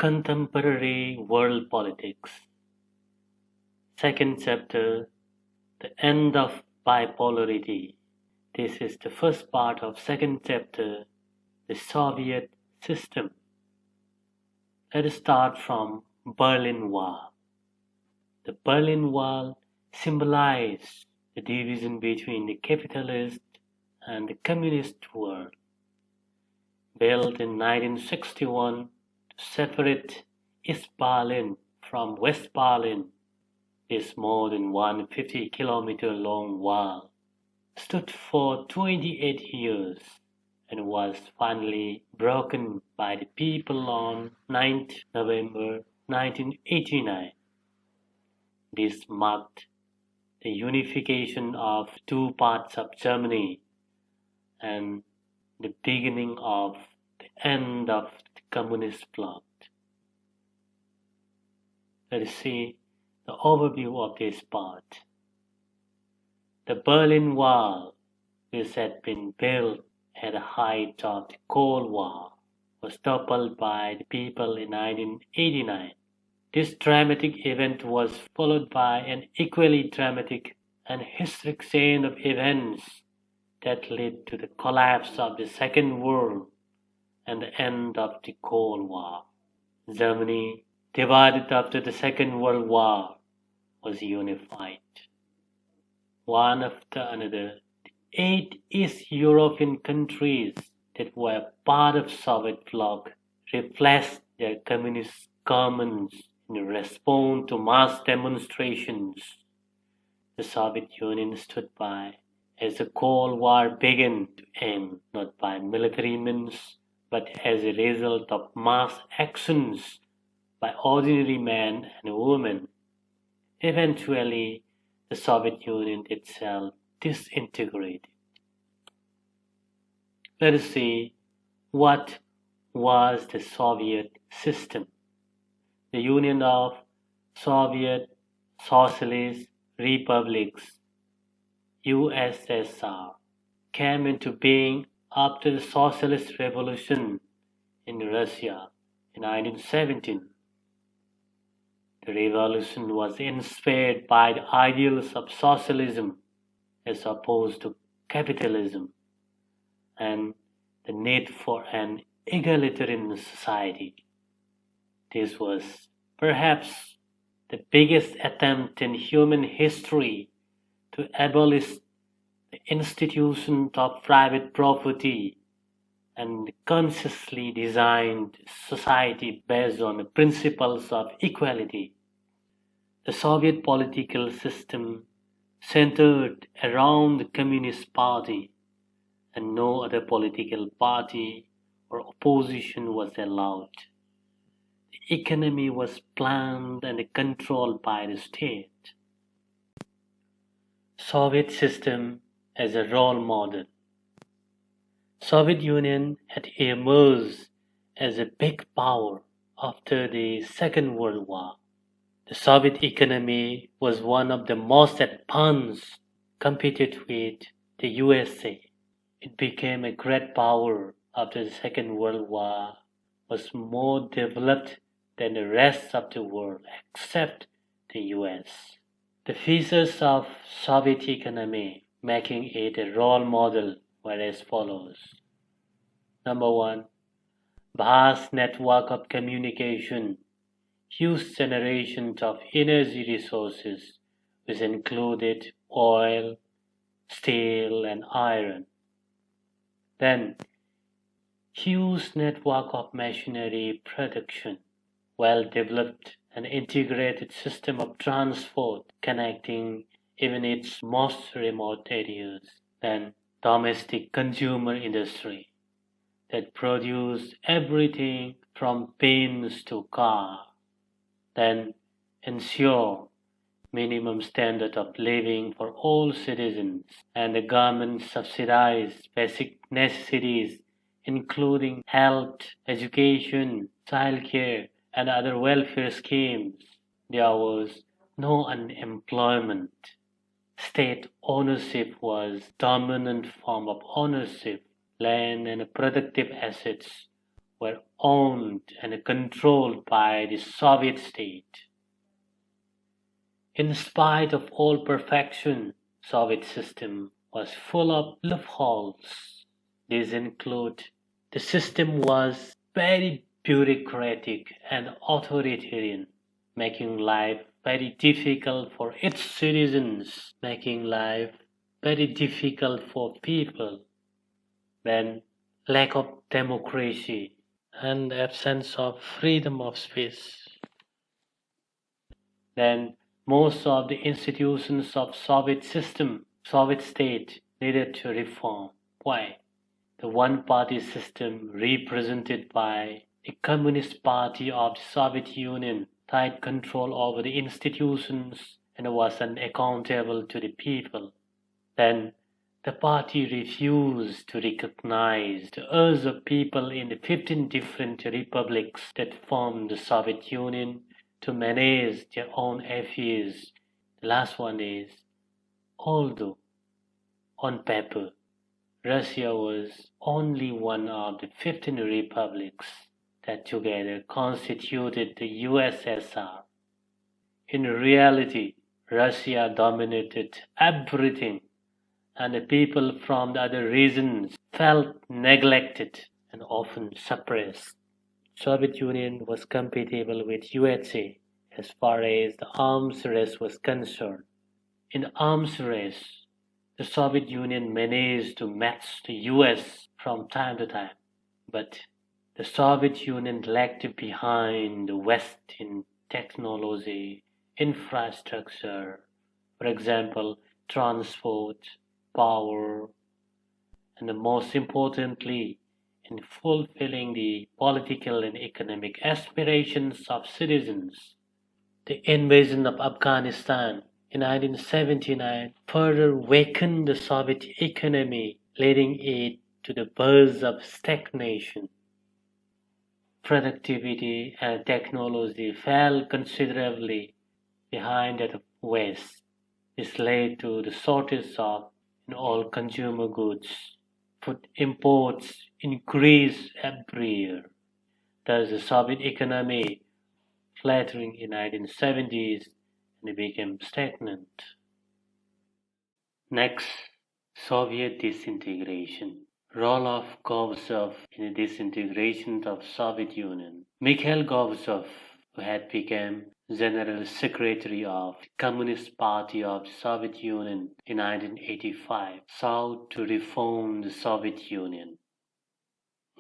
Contemporary World Politics. Second chapter, The End of Bipolarity. This is the first part of second chapter, The Soviet System. Let us start from Berlin Wall. The Berlin Wall symbolized the division between the capitalist and the communist world. Built in 1961 to separate East Berlin from West Berlin, this more than 150-kilometer long wall stood for 28 years and was finally broken by the people on 9th November 1989. This marked the unification of two parts of Germany and the beginning of the end of the communist bloc. Let us see the overview of this part. The Berlin Wall, which had been built at the height of the Cold War, was toppled by the people in 1989. This dramatic event was followed by an equally dramatic and historic chain of events that led to the collapse of the Second World and the end of the Cold War. Germany, divided after the Second World War, was unified. One after another, the 8 East European countries that were part of Soviet bloc replaced their communist governments in response to mass demonstrations. The Soviet Union stood by as the Cold War began to end, not by military means, but as a result of mass actions by ordinary men and women. Eventually, the Soviet Union itself disintegrated. Let us see what was the Soviet system. The Union of Soviet Socialist Republics, USSR, came into being after the Socialist Revolution in Russia in 1917. The revolution was inspired by the ideals of socialism as opposed to capitalism and the need for an egalitarian society. This was perhaps the biggest attempt in human history to abolish the institution of private property and consciously designed society based on the principles of equality. The Soviet political system centered around the Communist Party, and no other political party or opposition was allowed. The economy was planned and controlled by the state. Soviet system as a role model. Soviet Union had emerged as a big power after the Second World War. The Soviet economy was one of the most advanced, competed with the USA. It became a great power after the Second World War, was more developed than the rest of the world except the US. The features of Soviet economy making it a role model were as follows. Number 1, vast network of communication, huge generations of energy resources, which included oil, steel, and iron. Then, huge network of machinery production, well-developed and integrated system of transport connecting even its most remote areas. Then, domestic consumer industry that produced everything from pens to car. Then, ensure minimum standard of living for all citizens, and the government subsidized basic necessities including health, education, childcare, and other welfare schemes. There was no unemployment. State ownership was dominant form of ownership. Land and productive assets were owned and controlled by the Soviet state. In spite of all perfection, Soviet system was full of loopholes. These include the system was very bureaucratic and authoritarian, making life very difficult for its citizens, making life very difficult for people. Then lack of democracy and absence of freedom of speech. Then most of the institutions of Soviet state needed to reform. Why? The one-party system represented by the Communist Party of the Soviet Union tight control over the institutions and was unaccountable to the people. Then the party refused to recognize the urge of people in the 15 different republics that formed the Soviet Union to manage their own affairs. The last one is, although on paper Russia was only one of the 15 republics that together constituted the USSR. In reality, Russia dominated everything, and the people from the other regions felt neglected and often suppressed. Soviet Union was compatible with USA as far as the arms race was concerned. In the arms race, the Soviet Union managed to match the US from time to time, but the Soviet Union lagged behind the West in technology, infrastructure, for example, transport, power, and most importantly, in fulfilling the political and economic aspirations of citizens. The invasion of Afghanistan in 1979 further weakened the Soviet economy, leading it to the birth of stagnation. Productivity and technology fell considerably behind that of West. This led to the shortage of all consumer goods. Food imports increased every year. Thus the Soviet economy flattering in 1970s and it became stagnant. Next, Soviet disintegration. Role of Gorbachev in the disintegration of Soviet Union. Mikhail Gorbachev, who had become General Secretary of the Communist Party of the Soviet Union in 1985, sought to reform the Soviet Union.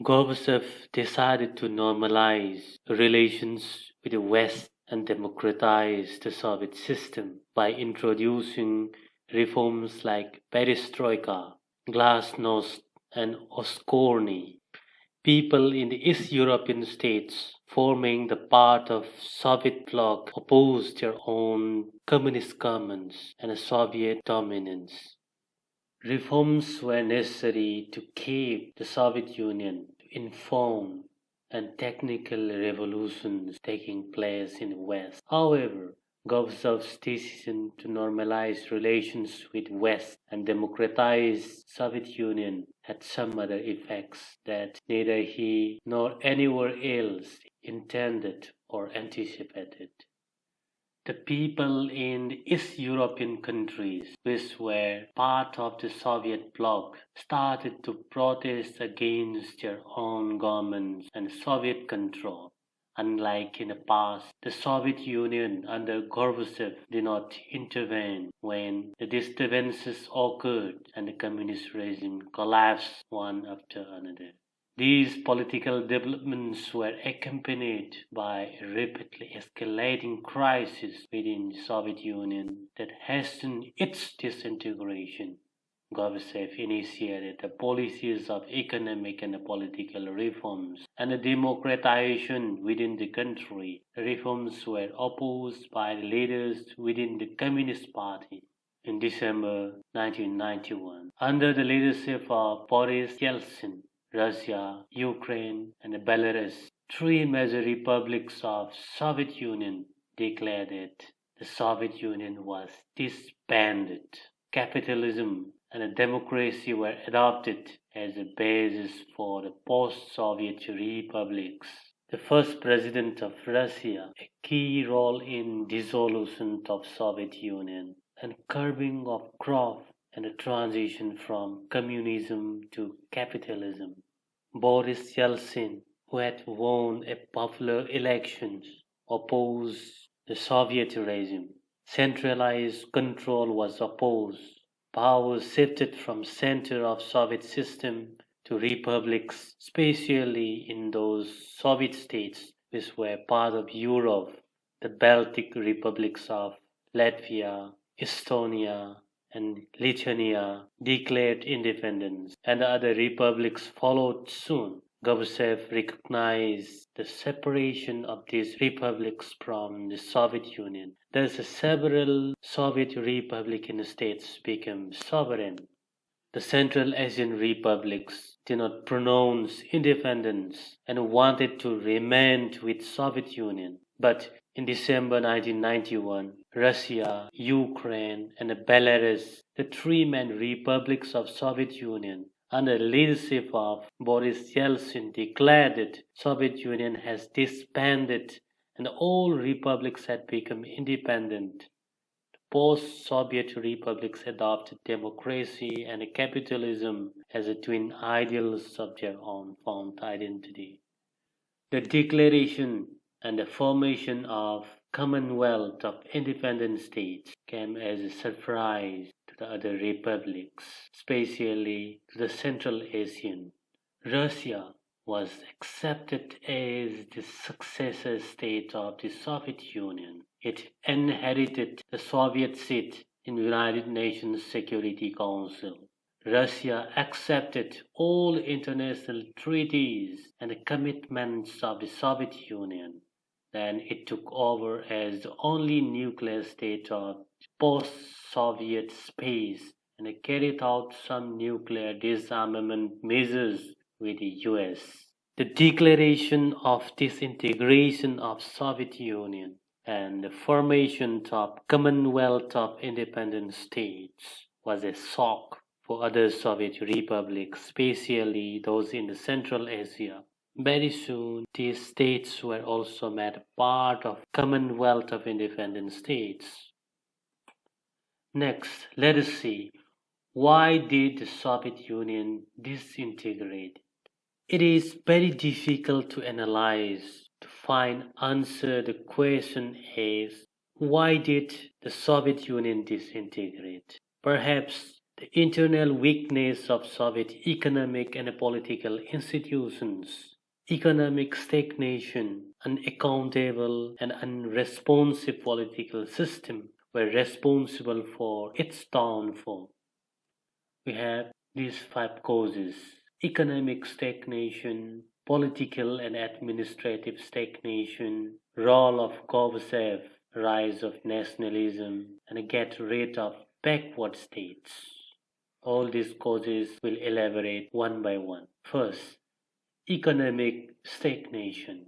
Gorbachev decided to normalize relations with the West and democratize the Soviet system by introducing reforms like perestroika, glasnost, and oskorny. People in the East European states forming the part of Soviet bloc opposed their own communist governments and Soviet dominance. Reforms were necessary to keep the Soviet Union informed and technical revolutions taking place in the West. However, Gorbachev's decision to normalize relations with West and democratize Soviet Union had some other effects that neither he nor anyone else intended or anticipated. The people in the East European countries, which were part of the Soviet bloc, started to protest against their own governments and Soviet control. Unlike in the past, the Soviet Union under Gorbachev did not intervene when the disturbances occurred and the communist regime collapsed one after another. These political developments were accompanied by a rapidly escalating crisis within the Soviet Union that hastened its disintegration. Gorbachev initiated the policies of economic and political reforms and the democratization within the country. The reforms were opposed by the leaders within the Communist Party. In December 1991, under the leadership of Boris Yeltsin, Russia, Ukraine, and Belarus, three major republics of Soviet Union, declared that the Soviet Union was disbanded. Capitalism and democracy were adopted as a basis for the post-Soviet republics. The first president of Russia, a key role in dissolution of Soviet Union and curbing of growth and a transition from communism to capitalism. Boris Yeltsin, who had won a popular elections, opposed the Soviet regime. Centralized control was opposed. Power shifted from center of Soviet system to republics, especially in those Soviet states which were part of Europe, the Baltic republics of Latvia, Estonia, and Lithuania declared independence, and the other republics followed soon. Gorbachev recognized the separation of these republics from the Soviet Union. Thus, several Soviet Republican states became sovereign. The Central Asian republics did not pronounce independence and wanted to remain with Soviet Union. But in December 1991, Russia, Ukraine, and Belarus, the three main republics of Soviet Union, under the leadership of Boris Yeltsin, declared that Soviet Union has disbanded and all republics had become independent. Post-Soviet republics adopted democracy and capitalism as the twin ideals of their own found identity. The declaration and the formation of Commonwealth of independent states came as a surprise to the other republics, especially to the Central Asian. Russia was accepted as the successor state of the Soviet Union. It inherited the Soviet seat in the United Nations Security Council. Russia accepted all international treaties and commitments of the Soviet Union. Then it took over as the only nuclear state of post-Soviet space and carried out some nuclear disarmament measures with the US. The declaration of disintegration of Soviet Union and the formation of Commonwealth of Independent States was a shock for other Soviet republics, especially those in the Central Asia. Very soon, these states were also made part of Commonwealth of Independent States. Next, let us see, why did the Soviet Union disintegrate? It is very difficult to analyze, to find answer the question is, why did the Soviet Union disintegrate? Perhaps the internal weakness of Soviet economic and political institutions, economic stagnation, unaccountable and unresponsive political system were responsible for its downfall. We have these 5 causes: economic stagnation, political and administrative stagnation, role of Gorbachev, rise of nationalism, and get rid of backward states. All these causes will elaborate one by one. First, economic stagnation.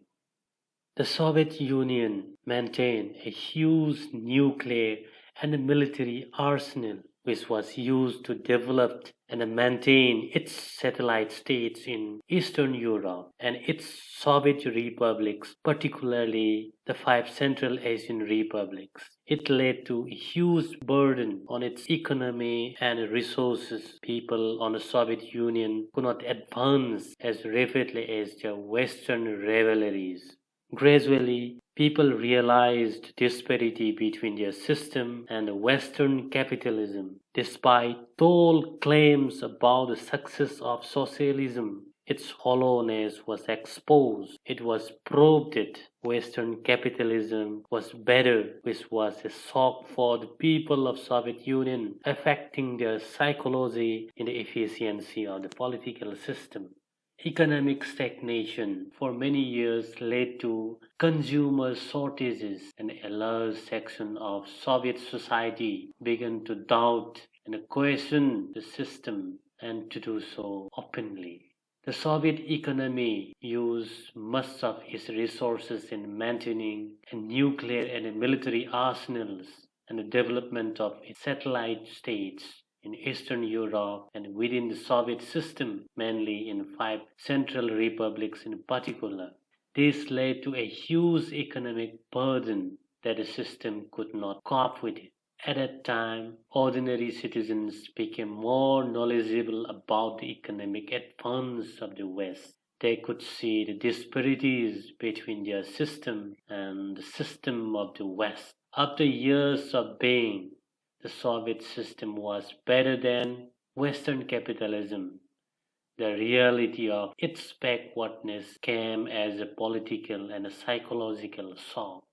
The Soviet Union maintained a huge nuclear and military arsenal which was used to develop and maintain its satellite states in Eastern Europe and its Soviet republics, particularly the 5 Central Asian republics. It led to a huge burden on its economy and resources. People on the Soviet Union could not advance as rapidly as their Western rivalries. Gradually, people realized disparity between their system and Western capitalism. Despite tall claims about the success of socialism, its hollowness was exposed. It was proved that Western capitalism was better, which was a shock for the people of Soviet Union, affecting their psychology and the efficiency of the political system. Economic stagnation for many years led to consumer shortages, and a large section of Soviet society began to doubt and question the system, and to do so openly. The Soviet economy used much of its resources in maintaining a nuclear and military arsenals and the development of its satellite states. in Eastern Europe and within the Soviet system, mainly in 5 central republics in particular. This led to a huge economic burden that the system could not cope with it. At that time, ordinary citizens became more knowledgeable about the economic advance of the West. They could see the disparities between their system and the system of the West. After years of being, the Soviet system was better than Western capitalism. The reality of its backwardness came as a political and a psychological shock.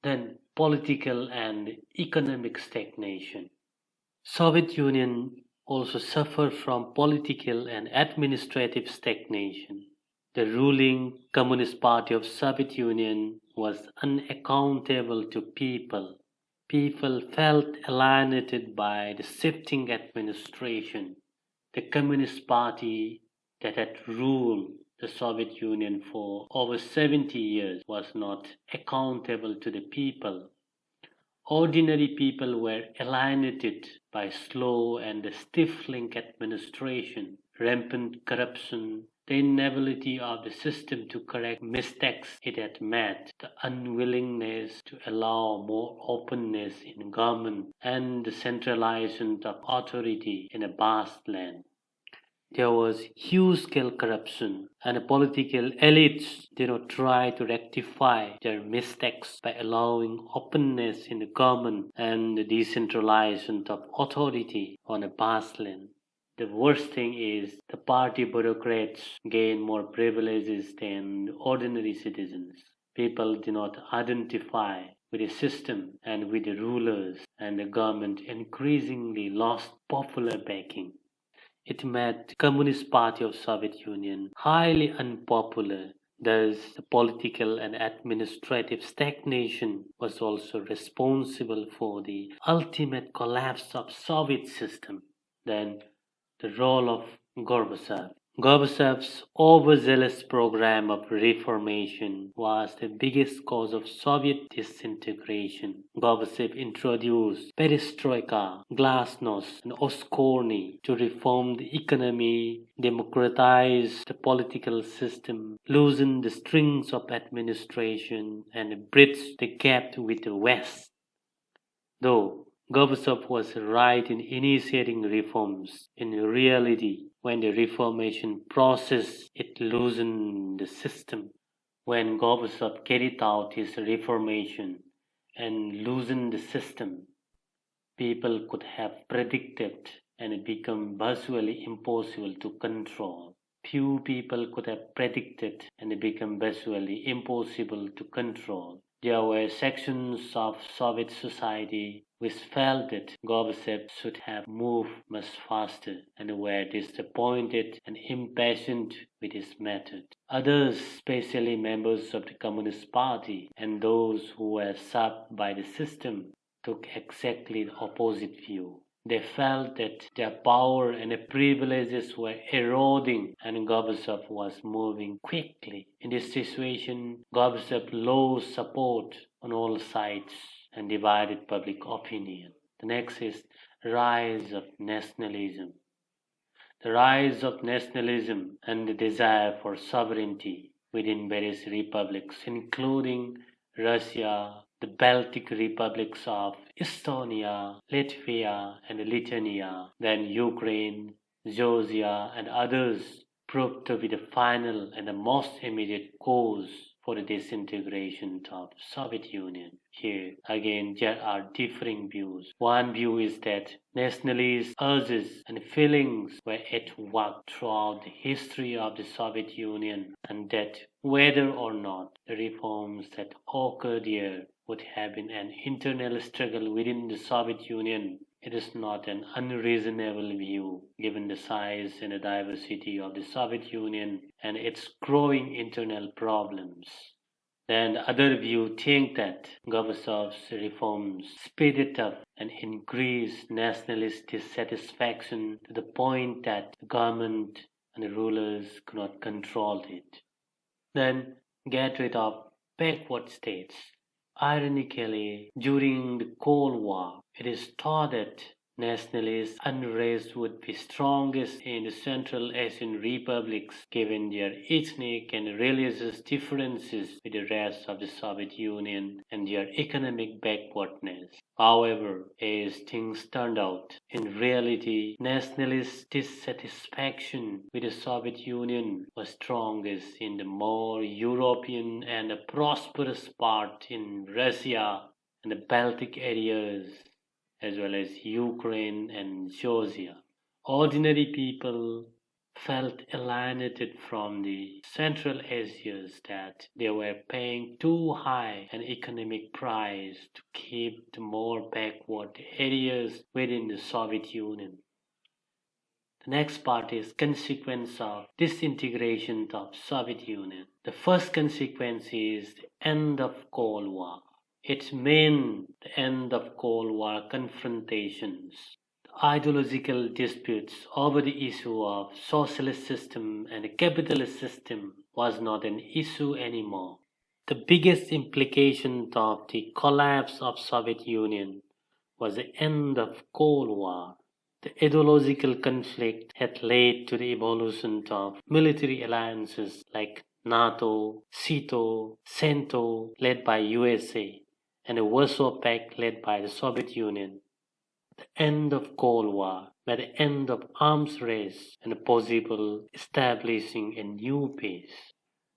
Then political and economic stagnation. Soviet Union also suffered from political and administrative stagnation. The ruling Communist Party of Soviet Union was unaccountable to people. People felt alienated by the shifting administration. The Communist Party that had ruled the Soviet Union for over 70 years was not accountable to the people. Ordinary people were alienated by slow and stifling administration, rampant corruption, the inability of the system to correct mistakes it had made, the unwillingness to allow more openness in government, and the centralization of authority in a vast land. There was huge-scale corruption, and the political elites did not try to rectify their mistakes by allowing openness in the government and the decentralization of authority on a vast land. The worst thing is the party bureaucrats gain more privileges than ordinary citizens. People do not identify with the system and with the rulers, and the government increasingly lost popular backing. It made the Communist Party of Soviet Union highly unpopular. Thus, the political and administrative stagnation was also responsible for the ultimate collapse of Soviet system. Then, the role of Gorbachev. Gorbachev's overzealous program of reformation was the biggest cause of Soviet disintegration. Gorbachev introduced perestroika, glasnost, and oskorny to reform the economy, democratize the political system, loosen the strings of administration, and bridge the gap with the West. Though Gorbachev was right in initiating reforms, in reality, when the reformation process it loosened the system. When Gorbachev carried out his reformation and loosened the system, people could have predicted and it become virtually impossible to control. Few people could have predicted and it became virtually impossible to control. There were sections of Soviet society which felt that Gorbachev should have moved much faster and were disappointed and impatient with his method. Others, especially members of the Communist Party and those who were sucked by the system, took exactly the opposite view. They felt that their power and their privileges were eroding and Gorbachev was moving quickly. In this situation, Gorbachev lost support on all sides and divided public opinion. The next is rise of nationalism. The rise of nationalism and the desire for sovereignty within various republics, including Russia, the Baltic republics of Estonia, Latvia, and Lithuania, then Ukraine, Georgia, and others, proved to be the final and the most immediate cause for the disintegration of Soviet Union. Here again there are differing views. One view is that nationalist urges and feelings were at work throughout the history of the Soviet Union, and that whether or not the reforms that occurred here would have been an internal struggle within the Soviet Union. It is not an unreasonable view, given the size and the diversity of the Soviet Union and its growing internal problems. Then the other view think that Gorbachev's reforms speeded up and increased nationalist dissatisfaction to the point that the government and the rulers could not control it. Then get rid of backward states. Ironically, during the Cold War, it is thought that Nationalist unrest would be strongest in the Central Asian republics given their ethnic and religious differences with the rest of the Soviet Union and their economic backwardness. However, as things turned out, in reality, nationalist dissatisfaction with the Soviet Union was strongest in the more European and prosperous part in Russia and the Baltic areas, as well as Ukraine and Georgia. Ordinary people felt alienated from the Central Asians that they were paying too high an economic price to keep the more backward areas within the Soviet Union. The next part is consequence of disintegration of Soviet Union. The first consequence is the end of Cold War. It meant the end of Cold War confrontations. The ideological disputes over the issue of socialist system and a capitalist system was not an issue anymore. The biggest implication of the collapse of Soviet Union was the end of Cold War. The ideological conflict had led to the evolution of military alliances like NATO, SEATO, CENTO led by USA, and the Warsaw Pact led by the Soviet Union. The end of Cold War meant the end of arms race and a possible establishing a new peace.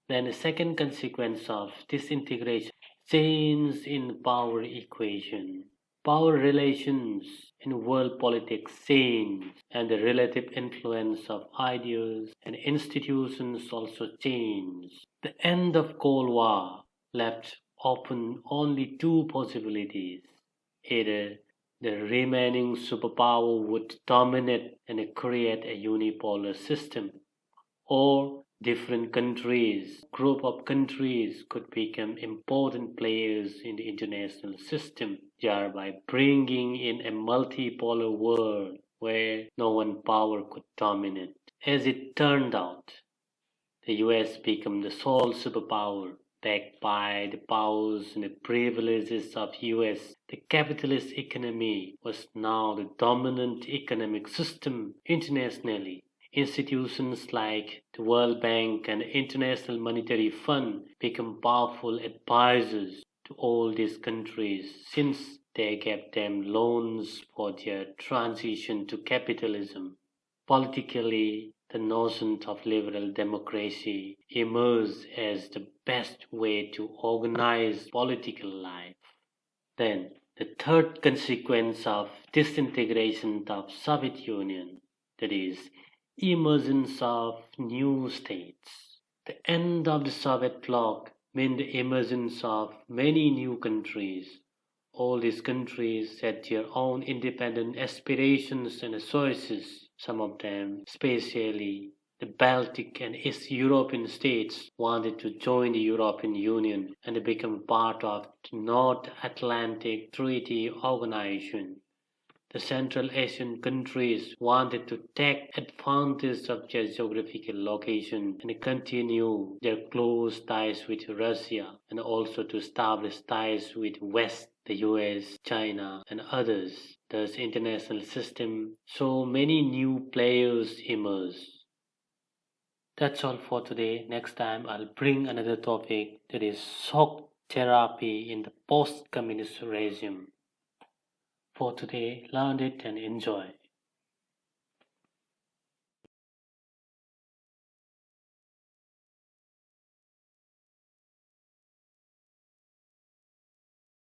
Then the second consequence of disintegration, change in power equation. Power relations in world politics change, and the relative influence of ideas and institutions also change. The end of Cold War left open only two possibilities. Either the remaining superpower would dominate and create a unipolar system, or different countries, group of countries could become important players in the international system, thereby bringing in a multipolar world where no one power could dominate. As it turned out, the US became the sole superpower, backed by the powers and the privileges of US. The capitalist economy was now the dominant economic system internationally. Institutions like the World Bank and the International Monetary Fund become powerful advisors to all these countries since they gave them loans for their transition to capitalism. Politically, the notion of liberal democracy emerged as the best way to organize political life. Then, the third consequence of disintegration of Soviet Union, that is, emergence of new states. The end of the Soviet bloc meant the emergence of many new countries. All these countries had their own independent aspirations and choices. Some of them, especially the Baltic and East European states, wanted to join the European Union and become part of the North Atlantic Treaty Organization. The Central Asian countries wanted to take advantage of their geographical location and continue their close ties with Russia, and also to establish ties with West, the US, China, and others. Thus, international system saw many new players emerge. That's all for today. Next time I'll bring another topic, that is shock therapy in the post-communist regime. For today, learn it and enjoy.